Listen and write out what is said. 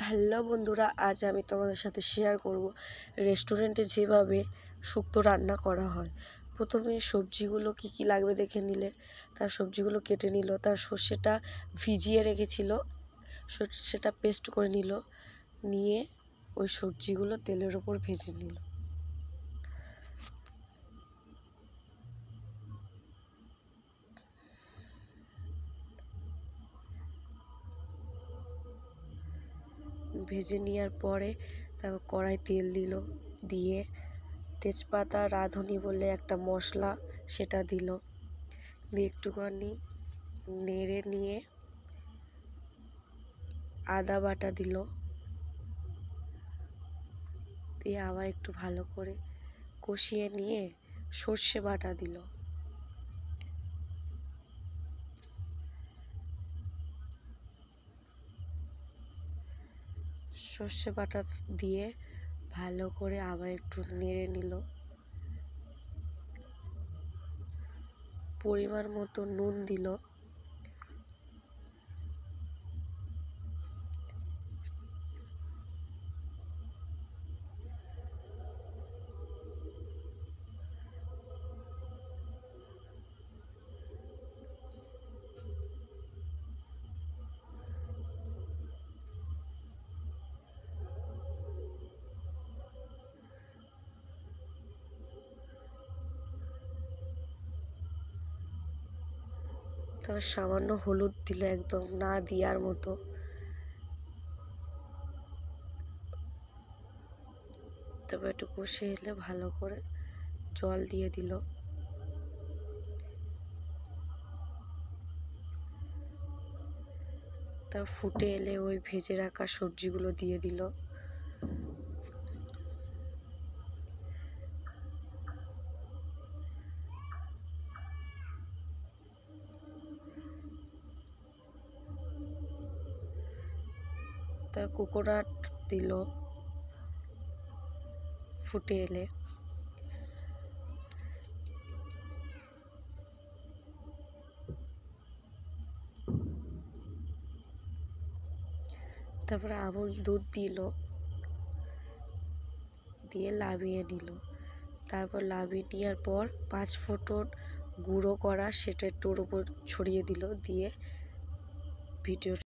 Hello বন্ধুরা, আজ আমি তোমাদের সাথে শেয়ার করব রেস্টুরেন্টে যেভাবে শুক্তো রান্না করা হয়। প্রথমে সবজিগুলো কি কি লাগবে দেখে নিলে, তার সবজিগুলো কেটে নিল, তার সর্ষেটা ভিজিয়ে রেখেছিল, সর্ষেটা পেস্ট করে নিল, নিয়ে ওই সবজিগুলো তেলের ওপর ভেজে নিল। ভেজে নেওয়ার পরে তারপর কড়াই তেল দিল, দিয়ে তেজপাতা রাঁধুনি বলে একটা মশলা সেটা দিল, দিয়ে একটুখানি নেড়ে নিয়ে আদা বাটা দিল, দিয়ে আবার একটু ভালো করে কষিয়ে নিয়ে সর্ষে বাটা দিল। সর্ষে বাটা দিয়ে ভালো করে আবার একটু নেড়ে নিল। পরিমাণ মতো নুন দিল, তারপর সামান্য হলুদ দিল, একদম না দেওয়ার মতো। তারপর একটু কষে এলে ভালো করে জল দিয়ে দিল। তা ফুটে এলে ওই ভেজে রাখা সবজিগুলো দিয়ে দিল। তা কোকোনাট দিল ফুটে এলে। তারপরে আমুল দুধ দিল, দিয়ে নামিয়ে নিল। তারপর নামিয়ে নেওয়ার পর 5 ফোঁটন গুঁড়ো করা সেটা একটু ওর উপর ছড়িয়ে দিল, দিয়ে ভিডিও